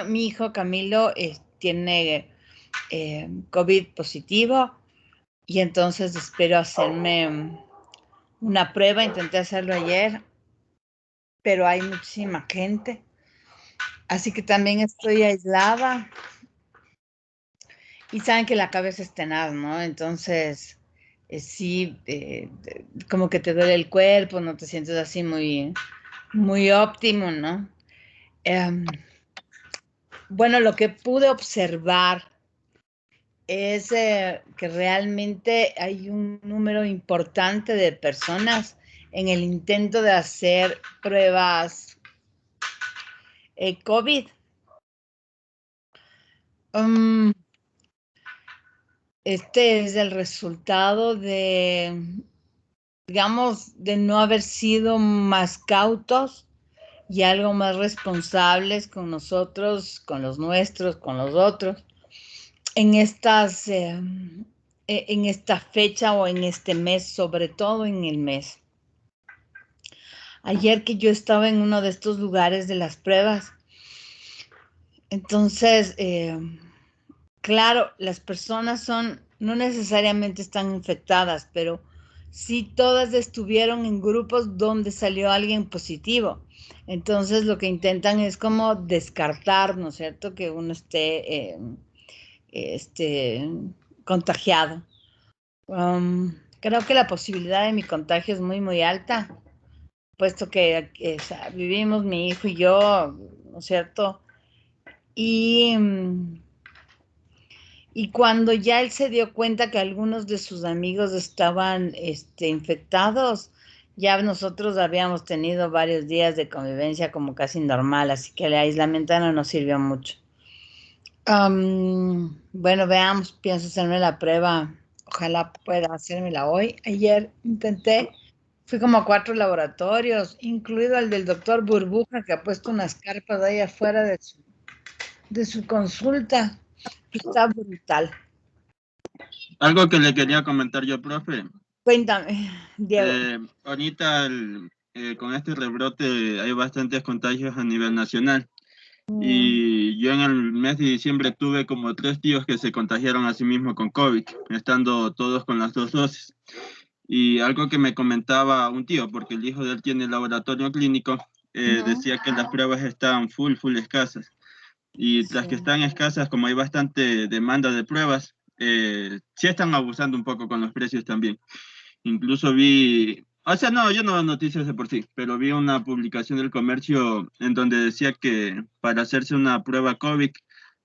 mi hijo Camilo tiene COVID positivo y entonces espero hacerme una prueba. Intenté hacerlo ayer, pero hay muchísima gente, así que también estoy aislada. Y saben que la cabeza es tenaz, ¿no? Entonces, sí, como que te duele el cuerpo, no te sientes así muy, muy óptimo, ¿no? Bueno, lo que pude observar es que realmente hay un número importante de personas en el intento de hacer pruebas COVID. Este es el resultado de, digamos, de no haber sido más cautos y algo más responsables con nosotros, con los nuestros, con los otros, en en esta fecha o en este mes, sobre todo en el mes. Ayer que yo estaba en uno de estos lugares de las pruebas, entonces, claro, las personas no necesariamente están infectadas, pero sí todas estuvieron en grupos donde salió alguien positivo. Entonces lo que intentan es como descartar, ¿no es cierto?, que uno esté contagiado. Creo que la posibilidad de mi contagio es muy, muy alta, puesto que o sea, vivimos mi hijo y yo, ¿no es cierto? Y cuando ya él se dio cuenta que algunos de sus amigos estaban infectados, ya nosotros habíamos tenido varios días de convivencia como casi normal, así que el aislamiento no nos sirvió mucho. Bueno, veamos, pienso hacerme la prueba. Ojalá pueda hacérmela hoy. Ayer intenté, fui como a 4 laboratorios, incluido el del doctor Burbuja, que ha puesto unas carpas ahí afuera de su consulta. Está brutal. Algo que le quería comentar yo, profe. Cuéntame, Diego. Ahorita con este rebrote hay bastantes contagios a nivel nacional. Y yo en el mes de diciembre tuve como 3 tíos que se contagiaron a sí mismos con COVID, estando todos con las 2 dosis. Y algo que me comentaba un tío, porque el hijo de él tiene laboratorio clínico, decía que las pruebas estaban full escasas. Y las que Sí. están escasas, como hay bastante demanda de pruebas, sí están abusando un poco con los precios también. Incluso vi, o sea, no, yo no veo noticias de por sí, pero vi una publicación del comercio en donde decía que para hacerse una prueba COVID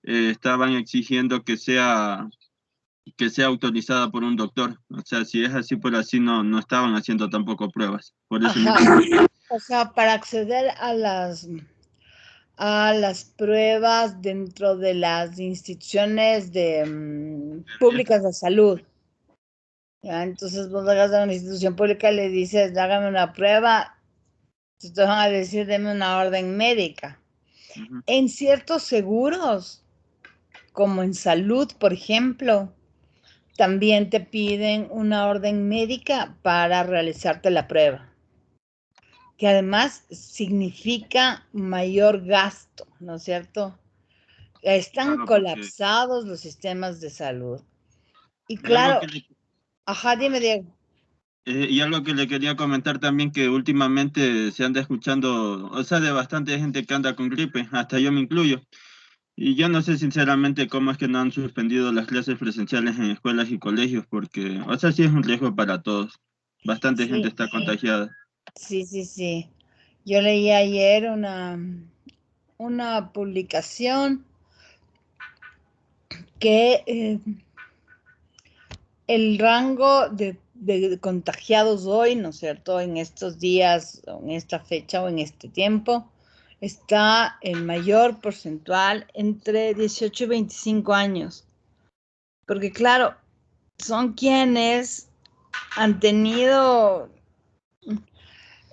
estaban exigiendo que sea autorizada por un doctor. O sea, si es así por así, no estaban haciendo tampoco pruebas. Por eso Ajá. mismo. O sea, para acceder a las pruebas dentro de las instituciones públicas de salud. ¿Ya? Entonces vos llegas a una institución pública y le dices, hágame una prueba, te van a decir, deme una orden médica. Ujú. En ciertos seguros, como en salud, por ejemplo, también te piden una orden médica para realizarte la prueba, que además significa mayor gasto, ¿no es cierto? Están Claro, porque colapsados los sistemas de salud. Y y algo claro, que le, ajá, dime, Diego. y algo que le quería comentar también, que últimamente se anda escuchando, o sea, de bastante gente que anda con gripe, hasta yo me incluyo. Y yo no sé sinceramente cómo es que no han suspendido las clases presenciales en escuelas y colegios, porque, o sea, sí es un riesgo para todos. Bastante gente Sí, está contagiada. sí. Yo leí ayer una publicación que el rango de contagiados hoy, ¿no es cierto?, en estos días, en esta fecha o en este tiempo, está el mayor porcentual entre 18 y 25 años. Porque claro, son quienes han tenido,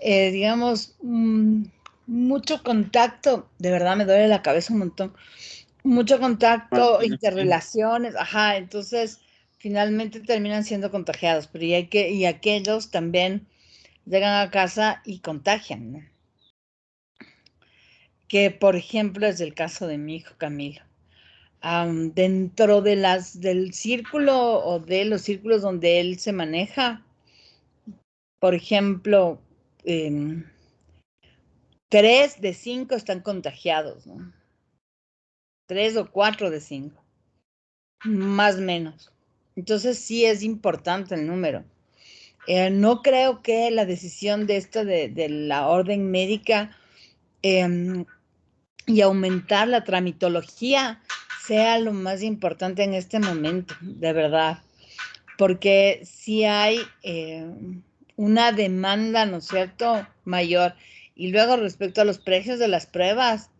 digamos, mucho contacto, de verdad me duele la cabeza un montón, mucho contacto, Sí. interrelaciones, ajá, entonces finalmente terminan siendo contagiados, pero y aquellos también llegan a casa y contagian, ¿no? que por ejemplo es el caso de mi hijo Camilo. Dentro del círculo o de los círculos donde él se maneja, por ejemplo, 3 de 5 están contagiados, ¿no? 3 o 4 de 5, más o menos. Entonces sí es importante el número. No creo que la decisión de esto de la orden médica y aumentar la tramitología sea lo más importante en este momento, de verdad, porque si hay una demanda, ¿no es cierto?, mayor. Y luego respecto a los precios de las pruebas,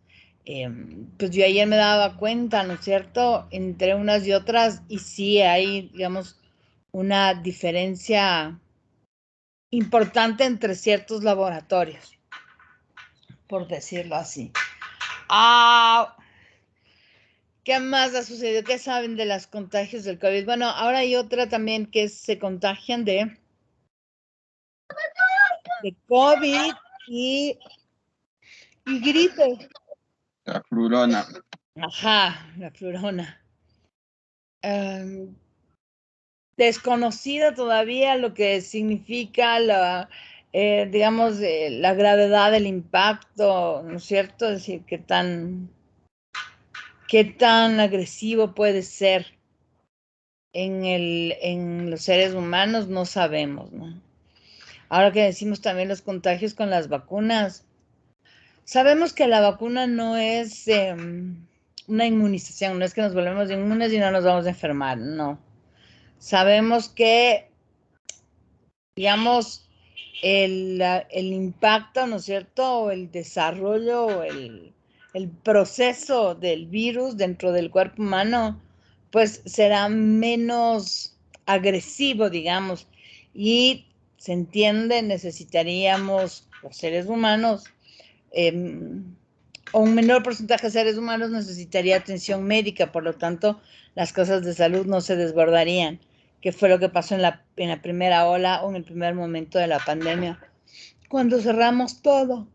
pues yo ayer me daba cuenta, ¿no es cierto?, entre unas y otras, y sí hay, digamos, una diferencia importante entre ciertos laboratorios, por decirlo así. ¿Qué más ha sucedido? ¿Qué saben de los contagios del COVID? Bueno, ahora hay otra también que se contagian de COVID y gripe. La flurona. Ajá, la flurona. Desconocida todavía lo que significa digamos, la gravedad del impacto, ¿no es cierto? Es decir, qué tan agresivo puede ser en los seres humanos, no sabemos, ¿no? Ahora que decimos también los contagios con las vacunas, sabemos que la vacuna no es una inmunización, no es que nos volvemos inmunes y no nos vamos a enfermar, no. Sabemos que, digamos, el impacto, ¿no es cierto?, o el desarrollo, o el proceso del virus dentro del cuerpo humano, pues será menos agresivo, digamos, y se entiende, necesitaríamos, los seres humanos, o un menor porcentaje de seres humanos necesitaría atención médica, por lo tanto, las cosas de salud no se desbordarían, que fue lo que pasó en la primera ola o en el primer momento de la pandemia, cuando cerramos todo.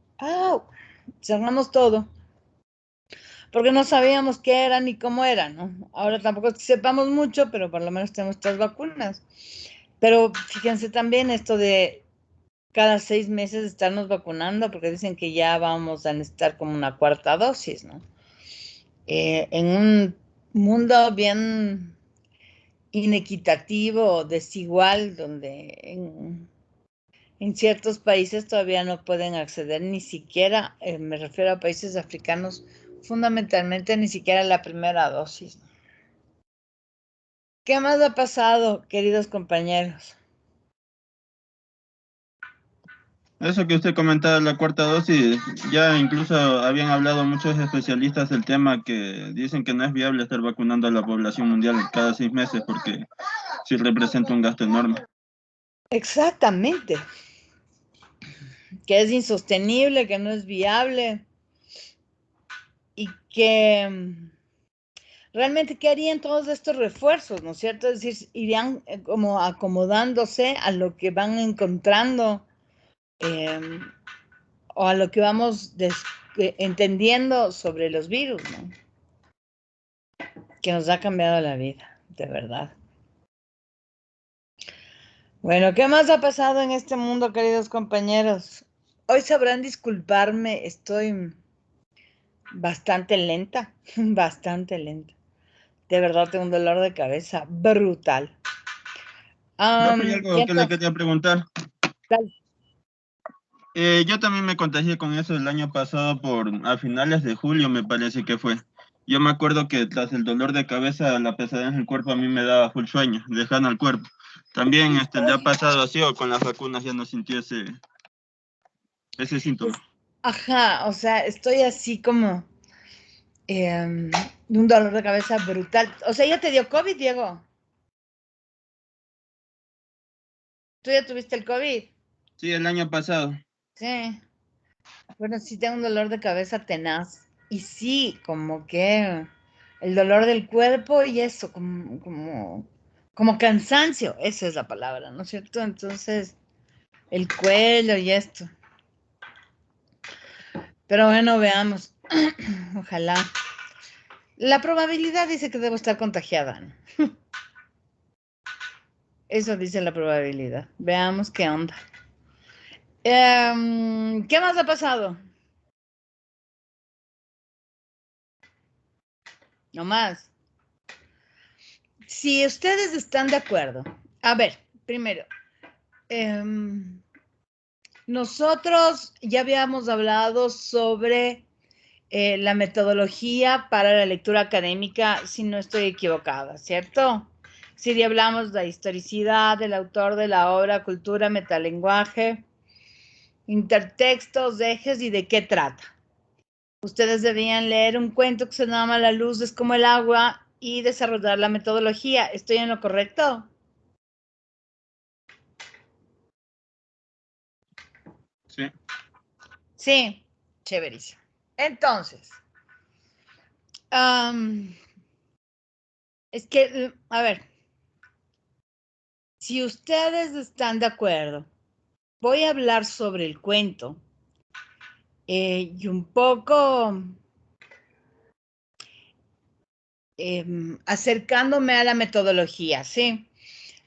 Cerramos todo, porque no sabíamos qué era ni cómo era, ¿no? Ahora tampoco es que sepamos mucho, pero por lo menos tenemos estas vacunas. Pero fíjense también esto de cada 6 meses estarnos vacunando, porque dicen que ya vamos a necesitar como una cuarta dosis, ¿no? En un mundo bien inequitativo, desigual, donde en ciertos países todavía no pueden acceder ni siquiera, me refiero a países africanos, fundamentalmente ni siquiera a la primera dosis. ¿Qué más ha pasado, queridos compañeros? Eso que usted comentaba, la cuarta dosis, ya incluso habían hablado muchos especialistas del tema que dicen que no es viable estar vacunando a la población mundial cada 6 meses porque sí representa un gasto enorme. Exactamente. Que es insostenible, que no es viable y que realmente, ¿qué harían todos estos refuerzos, no es cierto? Es decir, irían como acomodándose a lo que van encontrando o a lo que vamos entendiendo sobre los virus, ¿no? Que nos ha cambiado la vida, de verdad. Bueno, ¿qué más ha pasado en este mundo, queridos compañeros? Hoy sabrán disculparme, estoy bastante lenta, bastante lenta. De verdad tengo un dolor de cabeza brutal. Profe, hay algo que le quería preguntar. Dale. Yo también me contagié con eso el año pasado a finales de julio, me parece que fue. Yo me acuerdo que tras el dolor de cabeza, la pesadez en el cuerpo a mí me daba full sueño, lejano al cuerpo. También le ha pasado así o con las vacunas ya no sintió ese síntoma. Ajá, o sea, estoy así como de un dolor de cabeza brutal. O sea, ¿ya te dio COVID, Diego? ¿Tú ya tuviste el COVID? Sí, el año pasado. Sí. Bueno, sí tengo un dolor de cabeza tenaz. Y sí, como que el dolor del cuerpo y eso, como cansancio, esa es la palabra, ¿no es cierto? Entonces, el cuello y esto. Pero bueno, veamos. Ojalá. La probabilidad dice que debo estar contagiada, ¿no? Eso dice la probabilidad. Veamos qué onda. ¿Qué más ha pasado? No más. Si ustedes están de acuerdo. A ver, primero. Nosotros ya habíamos hablado sobre la metodología para la lectura académica, si no estoy equivocada, ¿cierto? Si ya hablamos de la historicidad del autor de la obra, cultura, metalenguaje, intertextos, ejes y de qué trata. Ustedes debían leer un cuento que se llama La luz es como el agua y desarrollar la metodología. ¿Estoy en lo correcto? Sí. Sí, chéverísimo. Entonces, es que, a ver, si ustedes están de acuerdo, voy a hablar sobre el cuento y un poco acercándome a la metodología, ¿sí?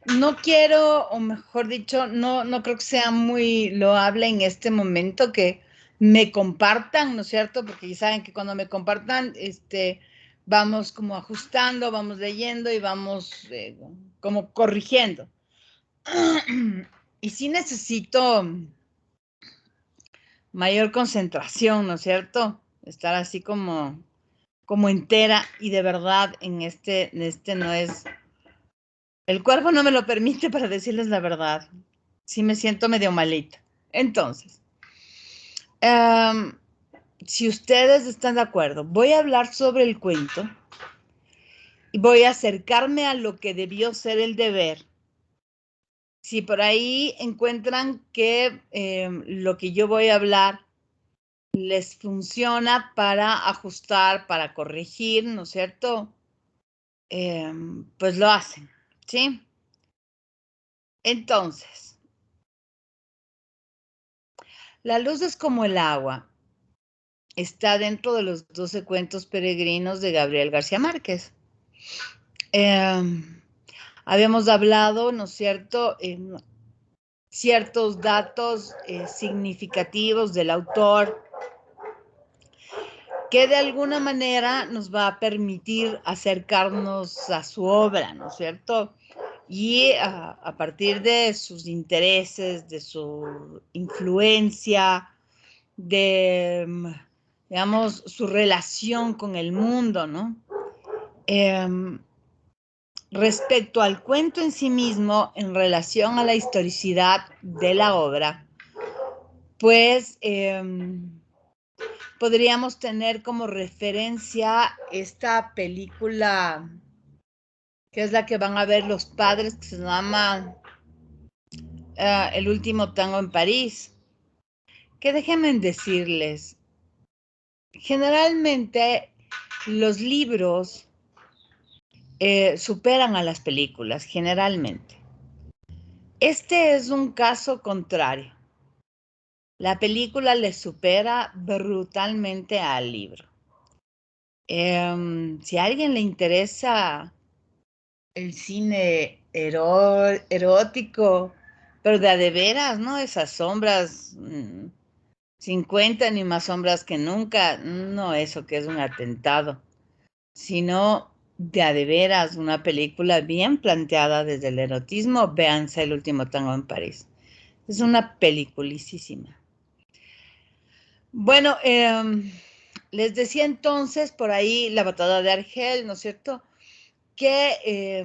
No quiero, o mejor dicho, no creo que sea muy loable en este momento que me compartan, ¿no es cierto? Porque ya saben que cuando me compartan, vamos como ajustando, vamos leyendo y vamos como corrigiendo. Y sí necesito mayor concentración, ¿no es cierto? Estar así como entera y de verdad en este no es, el cuerpo no me lo permite para decirles la verdad. Sí me siento medio malita. Entonces, si ustedes están de acuerdo, voy a hablar sobre el cuento y voy a acercarme a lo que debió ser el deber. Si por ahí encuentran que lo que yo voy a hablar les funciona para ajustar, para corregir, ¿no es cierto? Pues lo hacen, ¿sí? Entonces, la luz es como el agua. Está dentro de los 12 cuentos peregrinos de Gabriel García Márquez. Habíamos hablado, ¿no es cierto?, ciertos datos significativos del autor que de alguna manera nos va a permitir acercarnos a su obra, ¿no es cierto? Y a partir de sus intereses, de su influencia, de, digamos, su relación con el mundo, ¿no? Respecto al cuento en sí mismo, en relación a la historicidad de la obra, pues podríamos tener como referencia esta película, que es la que van a ver los padres, que se llama El último tango en París, que déjenme decirles, generalmente los libros superan a las películas, generalmente. Este es un caso contrario. La película le supera brutalmente al libro. Si a alguien le interesa el cine erótico, pero de veras, ¿no? Esas sombras, 50 ni más sombras que nunca, no eso que es un atentado, sino de veras una película bien planteada desde el erotismo, véanse El último tango en París. Es una peliculicísima. Bueno, les decía entonces por ahí la batalla de Argel, ¿no es cierto? Que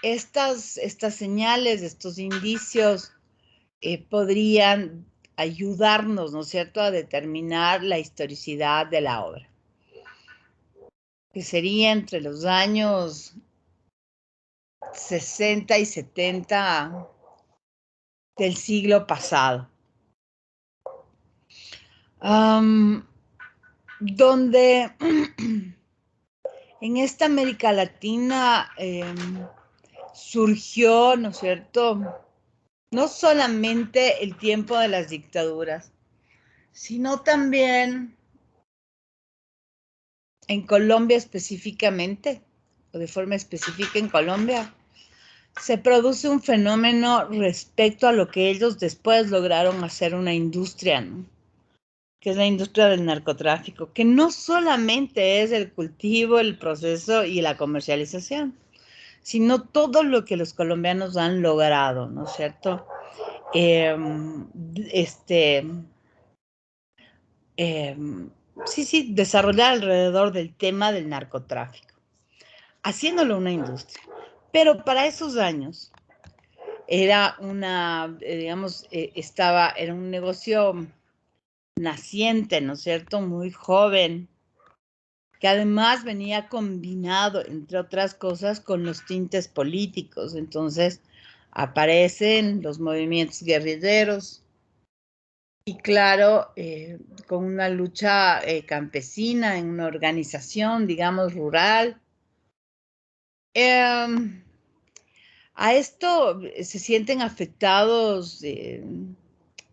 estas señales, estos indicios podrían ayudarnos, ¿no es cierto?, a determinar la historicidad de la obra, que sería entre los años 60 y 70 del siglo pasado. Donde en esta América Latina surgió, ¿no es cierto?, no solamente el tiempo de las dictaduras, sino también en Colombia específicamente, o de forma específica en Colombia, se produce un fenómeno respecto a lo que ellos después lograron hacer una industria, ¿no? Que es la industria del narcotráfico, que no solamente es el cultivo, el proceso y la comercialización, sino todo lo que los colombianos han logrado, ¿no es cierto? Eh, este, eh, sí, desarrollar alrededor del tema del narcotráfico, haciéndolo una industria. Pero para esos años era una, digamos, era un negocio naciente, ¿no es cierto? Muy joven, que además venía combinado, entre otras cosas, con los tintes políticos. Entonces aparecen los movimientos guerrilleros y claro, con una lucha campesina en una organización, digamos, rural. A esto se sienten afectados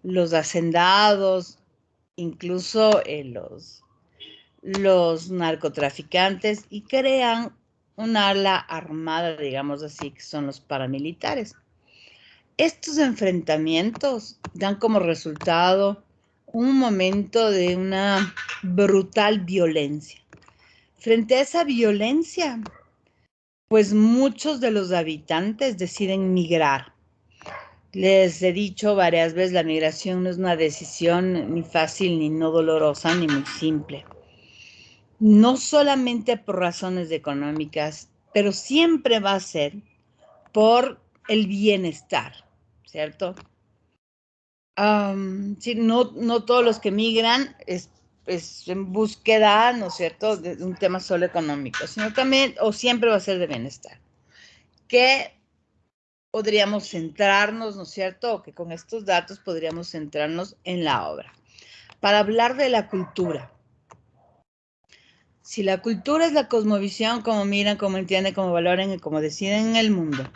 los hacendados, incluso los narcotraficantes, y crean un ala armada, digamos así, que son los paramilitares. Estos enfrentamientos dan como resultado un momento de una brutal violencia. Frente a esa violencia, pues muchos de los habitantes deciden migrar. Les he dicho varias veces, la migración no es una decisión ni fácil, ni no dolorosa, ni muy simple. No solamente por razones económicas, pero siempre va a ser por el bienestar, ¿cierto? Sí, no todos los que migran es en búsqueda, ¿no es cierto?, de un tema solo económico, sino también, o siempre va a ser de bienestar. Que podríamos centrarnos, ¿no es cierto?, o que con estos datos podríamos centrarnos en la obra. Para hablar de la cultura. Si la cultura es la cosmovisión, como miran, como entienden, como valoran y como deciden en el mundo,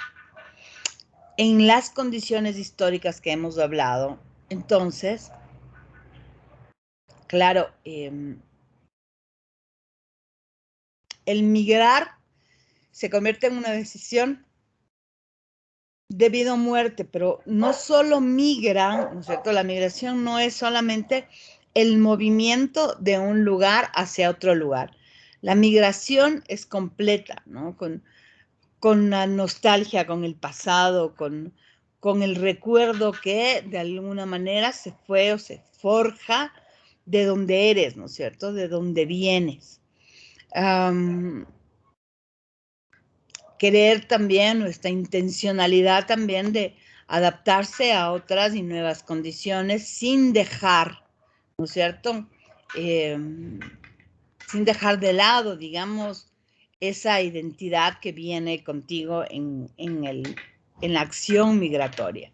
en las condiciones históricas que hemos hablado, entonces, claro, el migrar se convierte en una decisión de vida o muerte, pero no solo migran, ¿no es cierto? La migración no es solamente el movimiento de un lugar hacia otro lugar. La migración es completa, ¿no? Con la nostalgia, con el pasado, con el recuerdo que de alguna manera se fue o se forja de donde eres, ¿no es cierto? De donde vienes. Querer también, nuestra intencionalidad también de adaptarse a otras y nuevas condiciones sin dejar, ¿no es cierto? Sin dejar de lado, digamos, esa identidad que viene contigo en la acción migratoria.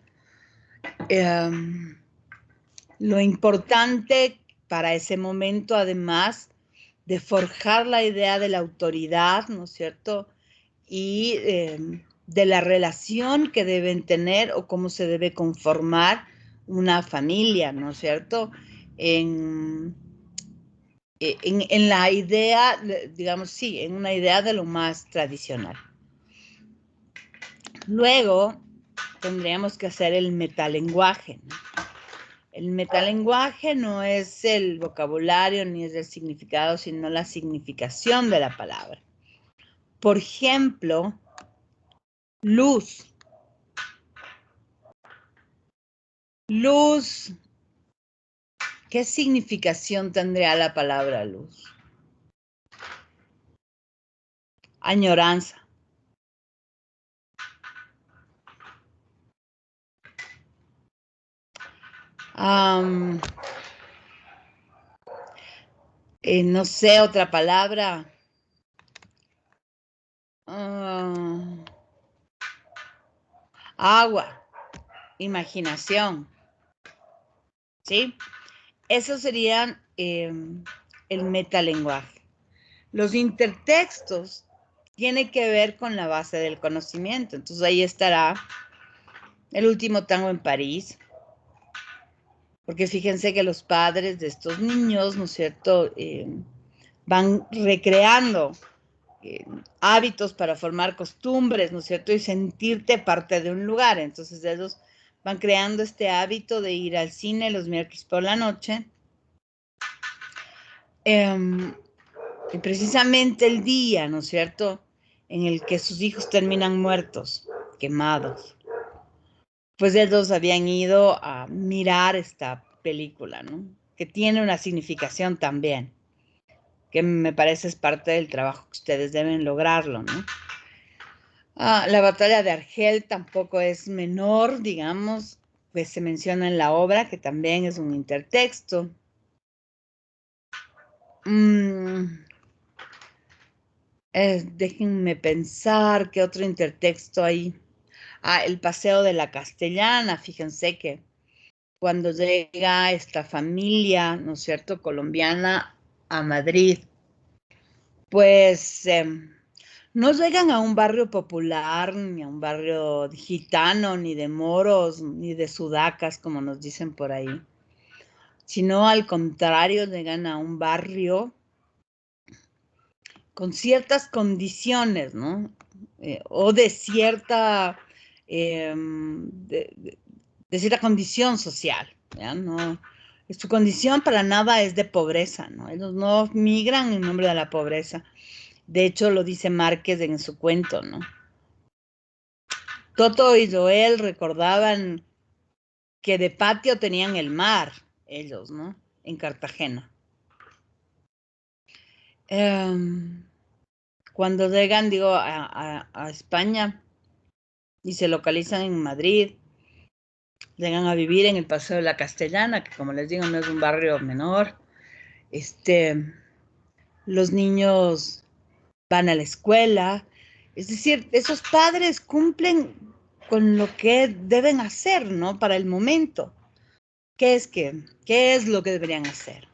Lo importante para ese momento, además de forjar la idea de la autoridad, ¿no es cierto?, y de la relación que deben tener o cómo se debe conformar una familia, ¿no es cierto?, en la idea, digamos, sí, en una idea de lo más tradicional. Luego tendríamos que hacer el metalenguaje, ¿no? El metalenguaje no es el vocabulario ni es el significado, sino la significación de la palabra. Por ejemplo, luz. Luz. ¿Qué significación tendría la palabra luz? Añoranza. No sé, otra palabra. Agua. Imaginación. ¿Sí? Esos serían el metalenguaje. Los intertextos tienen que ver con la base del conocimiento. Entonces ahí estará El último tango en París. Porque fíjense que los padres de estos niños, ¿no es cierto?, van recreando hábitos para formar costumbres, ¿no es cierto? Y sentirte parte de un lugar. Entonces ellos van creando este hábito de ir al cine los miércoles por la noche. Y precisamente el día, ¿no es cierto?, en el que sus hijos terminan muertos, quemados, pues ellos habían ido a mirar esta película, ¿no? Que tiene una significación también, que me parece es parte del trabajo que ustedes deben lograrlo, ¿no? La batalla de Argel tampoco es menor, digamos, pues se menciona en la obra, que también es un intertexto. Déjenme pensar qué otro intertexto hay. El paseo de la Castellana, fíjense que cuando llega esta familia, ¿no es cierto?, colombiana a Madrid, pues no llegan a un barrio popular, ni a un barrio gitano, ni de moros, ni de sudacas, como nos dicen por ahí, sino al contrario, llegan a un barrio con ciertas condiciones, ¿no? O de cierta, de cierta condición social, ¿ya? No, su condición para nada es de pobreza, ¿no? Ellos no migran en nombre de la pobreza. De hecho, lo dice Márquez en su cuento, ¿no? Toto y Joel recordaban que de patio tenían el mar, ellos, ¿no? En Cartagena. Cuando llegan, digo, a España y se localizan en Madrid, llegan a vivir en el Paseo de la Castellana, que como les digo, no es un barrio menor. Los niños van a la escuela, es decir, esos padres cumplen con lo que deben hacer, ¿no? Para el momento. ¿Qué es lo que deberían hacer?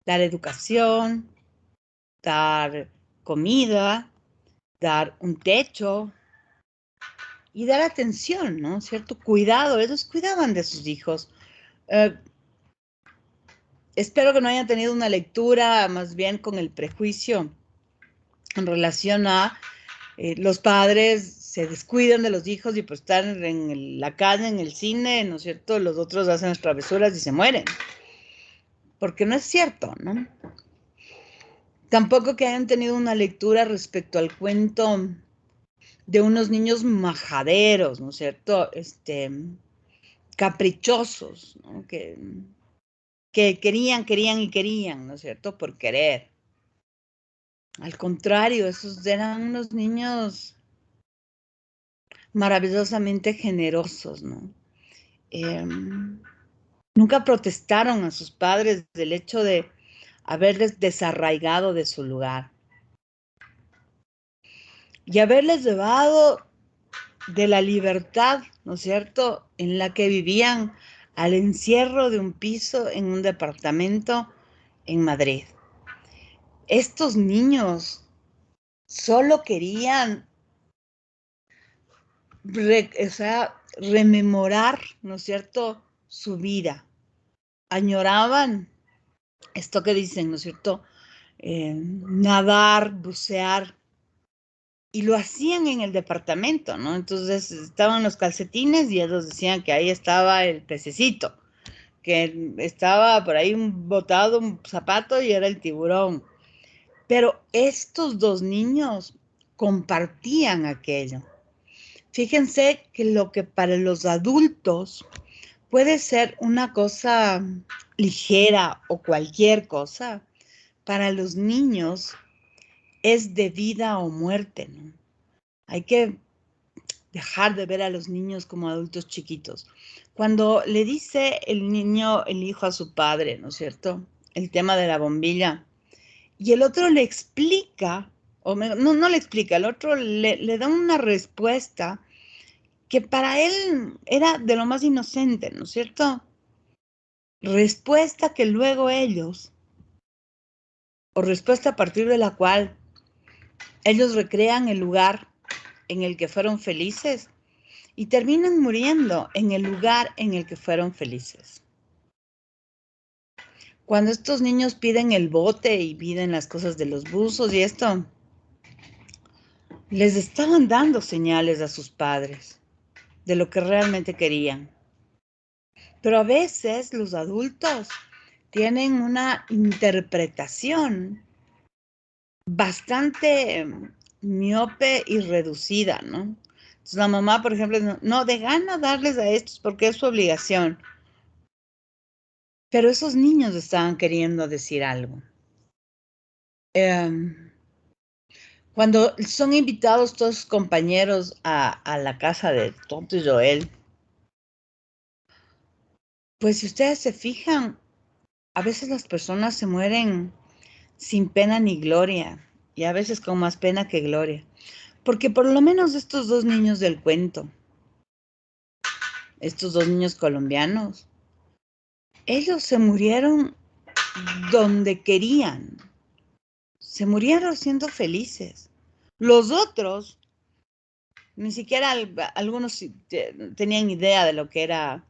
Dar educación, dar comida, dar un techo y dar atención, ¿no? Cierto cuidado. Ellos cuidaban de sus hijos. Espero que no hayan tenido una lectura más bien con el prejuicio en relación a los padres se descuidan de los hijos y pues están en la calle, en el cine, ¿no es cierto? Los otros hacen las travesuras y se mueren. Porque no es cierto, ¿no? Tampoco que hayan tenido una lectura respecto al cuento de unos niños majaderos, ¿no es cierto? Caprichosos, ¿no? Que querían, ¿no es cierto? Por querer. Al contrario, esos eran unos niños maravillosamente generosos, ¿no? Nunca protestaron a sus padres del hecho de haberles desarraigado de su lugar y haberles llevado de la libertad, ¿no es cierto?, en la que vivían al encierro de un piso en un departamento en Madrid. Estos niños solo querían rememorar, ¿no es cierto?, su vida. Añoraban esto que dicen, ¿no es cierto?, nadar, bucear, y lo hacían en el departamento, ¿no? Entonces estaban los calcetines y ellos decían que ahí estaba el pececito, que estaba por ahí botado un zapato y era el tiburón. Pero estos dos niños compartían aquello. Fíjense que lo que para los adultos puede ser una cosa ligera o cualquier cosa, para los niños es de vida o muerte, ¿no? Hay que dejar de ver a los niños como adultos chiquitos. Cuando le dice el niño, el hijo a su padre, ¿no es cierto?, el tema de la bombilla, y el otro le explica, no le explica, el otro le da una respuesta que para él era de lo más inocente, ¿no es cierto? Respuesta que luego ellos, o respuesta a partir de la cual ellos recrean el lugar en el que fueron felices y terminan muriendo en el lugar en el que fueron felices. Cuando estos niños piden el bote y piden las cosas de los buzos y esto, les estaban dando señales a sus padres de lo que realmente querían. Pero a veces los adultos tienen una interpretación bastante miope y reducida, ¿no? Entonces la mamá, por ejemplo, no, de gana darles a estos porque es su obligación. Pero esos niños estaban queriendo decir algo. Cuando son invitados todos sus compañeros a la casa de Tonto y Joel, pues si ustedes se fijan, a veces las personas se mueren sin pena ni gloria, y a veces con más pena que gloria. Porque por lo menos estos dos niños del cuento, estos dos niños colombianos, ellos se murieron donde querían, se murieron siendo felices. Los otros, ni siquiera algunos tenían idea de lo que era,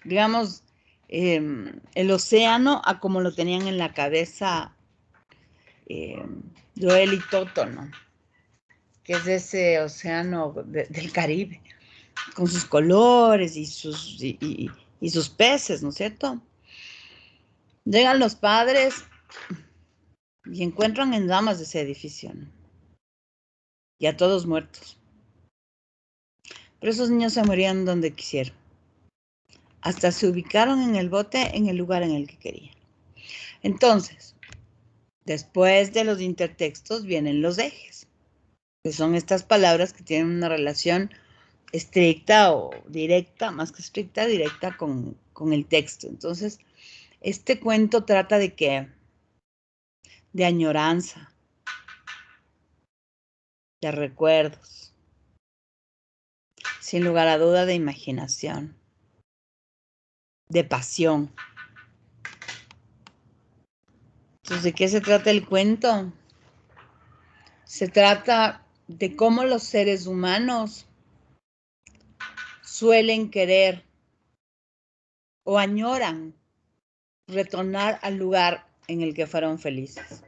digamos, el océano a como lo tenían en la cabeza Joel y Toto, ¿no? Que es ese océano del Caribe, con sus colores y sus peces, ¿no es cierto? Llegan los padres y encuentran en llamas de ese edificio, ¿no? Y a todos muertos. Pero esos niños se morían donde quisieron. Hasta se ubicaron en el bote en el lugar en el que querían. Entonces, después de los intertextos vienen los ejes, que son estas palabras que tienen una relación estricta o directa, más que estricta, directa con el texto. Entonces, este cuento trata de qué? De añoranza, de recuerdos, sin lugar a duda de imaginación, de pasión. Entonces, ¿de qué se trata el cuento? Se trata de cómo los seres humanos suelen querer o añoran retornar al lugar en el que fueron felices.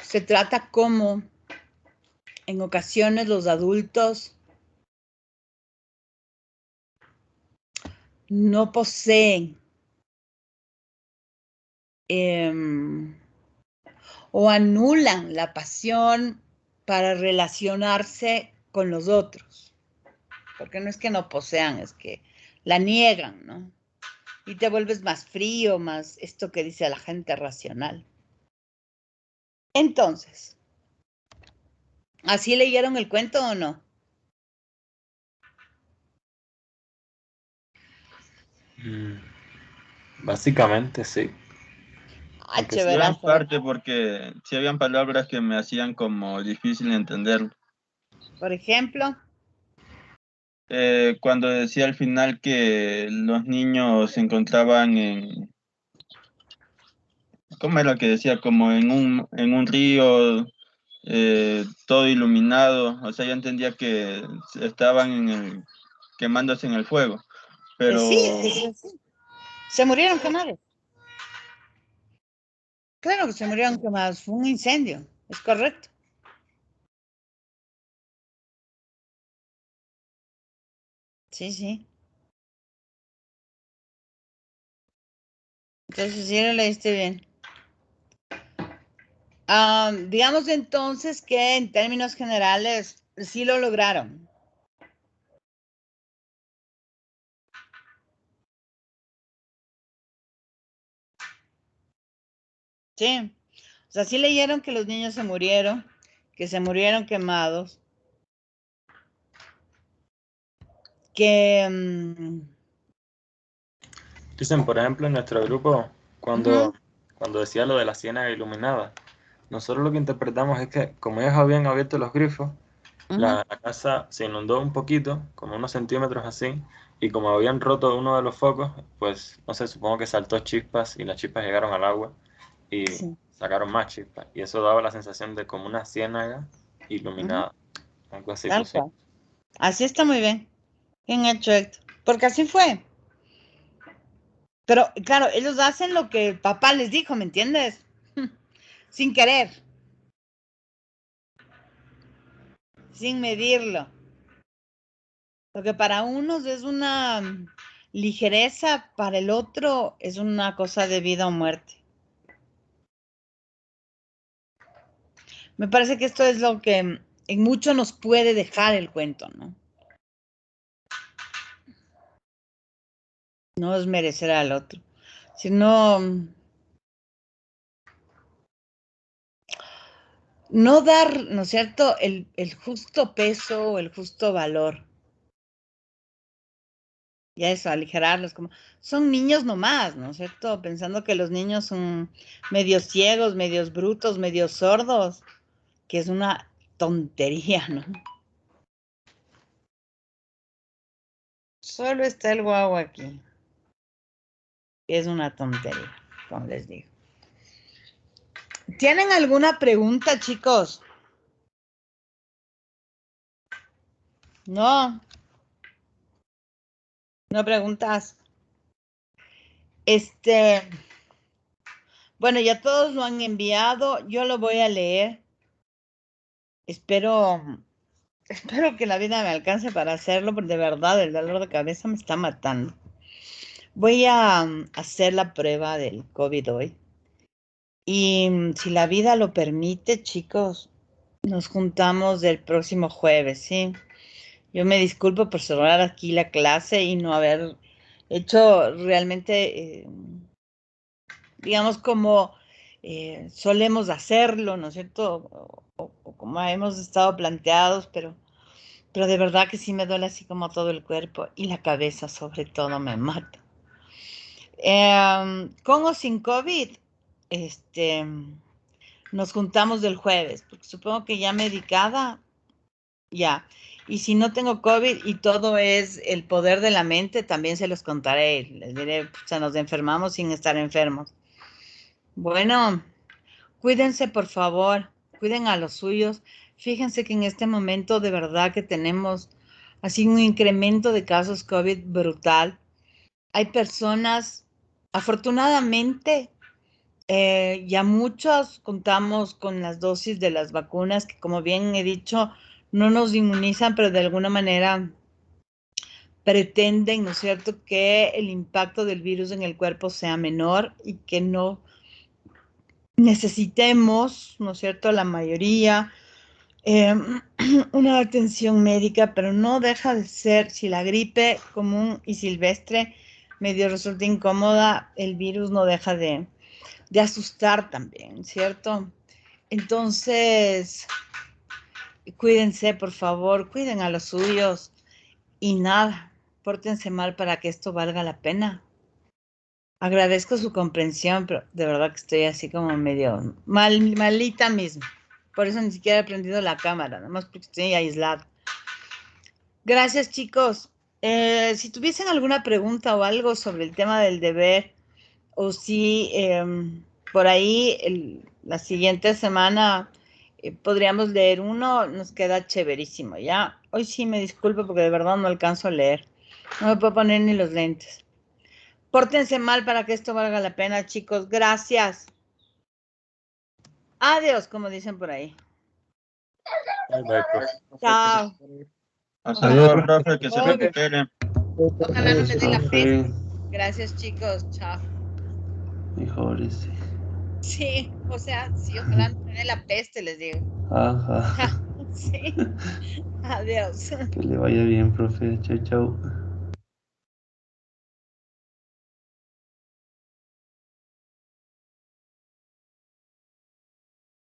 Se trata cómo en ocasiones los adultos no poseen o anulan la pasión para relacionarse con los otros. Porque no es que no posean, es que la niegan, ¿no? Y te vuelves más frío, más esto que dice la gente racional. Entonces, ¿así leyeron el cuento o no? Básicamente sí. Yo en parte porque sí habían palabras que me hacían como difícil entender. Por ejemplo, Cuando decía al final que los niños se encontraban en, ¿cómo era que decía? Como en un río, todo iluminado, o sea, yo entendía que estaban quemándose en el fuego, sí, pero se murieron quemados. Claro que se murieron quemados, fue un incendio, es correcto. Sí, sí. Entonces sí lo leíste bien. Digamos entonces que en términos generales sí lo lograron. Sí. O sea, sí leyeron que los niños se murieron, que se murieron quemados, que... Dicen, por ejemplo, en nuestro grupo, cuando decía lo de la ciénaga iluminada, nosotros lo que interpretamos es que como ellos habían abierto los grifos, la casa se inundó un poquito, como unos centímetros así, y como habían roto uno de los focos, pues no sé, supongo que saltó chispas y las chispas llegaron al agua y Sí. sacaron más chispas. Y eso daba la sensación de como una ciénaga iluminada, algo así Tal pusimos. cual. Así está muy bien. Bien hecho, Héctor. Porque así fue. Pero, claro, ellos hacen lo que el papá les dijo, ¿me entiendes? Sin querer. Sin medirlo. Lo que para unos es una ligereza, para el otro es una cosa de vida o muerte. Me parece que esto es lo que en mucho nos puede dejar el cuento, ¿no? No es merecer al otro, sino no dar, ¿no es cierto?, el justo peso, el justo valor. Ya eso, aligerarlos, como son niños nomás, ¿no es cierto? Pensando que los niños son medios ciegos, medios brutos, medios sordos, que es una tontería, ¿no? Solo está el guau aquí, que es una tontería, como les digo. ¿Tienen alguna pregunta, chicos? No. No preguntas. Bueno, ya todos lo han enviado. Yo lo voy a leer. Espero que la vida me alcance para hacerlo, porque de verdad el dolor de cabeza me está matando. Voy a hacer la prueba del COVID hoy. Y si la vida lo permite, chicos, nos juntamos el próximo jueves, ¿sí? Yo me disculpo por cerrar aquí la clase y no haber hecho realmente, digamos, como solemos hacerlo, ¿no es cierto? O como hemos estado planteados, pero de verdad que sí me duele así como todo el cuerpo y la cabeza sobre todo me mata. Con o sin COVID, nos juntamos el jueves, porque supongo que ya medicada, ya. Y si no tengo COVID y todo es el poder de la mente, también se los contaré. Les diré, o sea, nos enfermamos sin estar enfermos. Bueno, cuídense, por favor. Cuiden a los suyos. Fíjense que en este momento de verdad que tenemos así un incremento de casos COVID brutal. Hay personas, afortunadamente, ya muchos contamos con las dosis de las vacunas que, como bien he dicho, no nos inmunizan, pero de alguna manera pretenden, ¿no es cierto?, que el impacto del virus en el cuerpo sea menor y que no necesitemos, ¿no es cierto?, la mayoría, una atención médica, pero no deja de ser, si la gripe común y silvestre medio resulta incómoda, el virus no deja de asustar también, ¿cierto? Entonces, cuídense, por favor, cuiden a los suyos y nada, pórtense mal para que esto valga la pena. Agradezco su comprensión, pero de verdad que estoy así como medio malita mismo. Por eso ni siquiera he prendido la cámara, nada más porque estoy aislada. Gracias, chicos. Si tuviesen alguna pregunta o algo sobre el tema del deber, o si por ahí la siguiente semana podríamos leer uno, nos queda chéverísimo, ¿ya? Hoy sí me disculpo porque de verdad no alcanzo a leer. No me puedo poner ni los lentes. Pórtense mal para que esto valga la pena, chicos. Gracias. Adiós, como dicen por ahí. Bye, bye, profe. Chao. Hasta luego, profe, que se recupere. Ojalá no me dé la peste. Gracias, chicos. Chao. Mejores. Sí, o sea, sí, ojalá no me dé la peste, les digo. Ajá. Sí. Adiós. Que le vaya bien, profe. Chau, chau.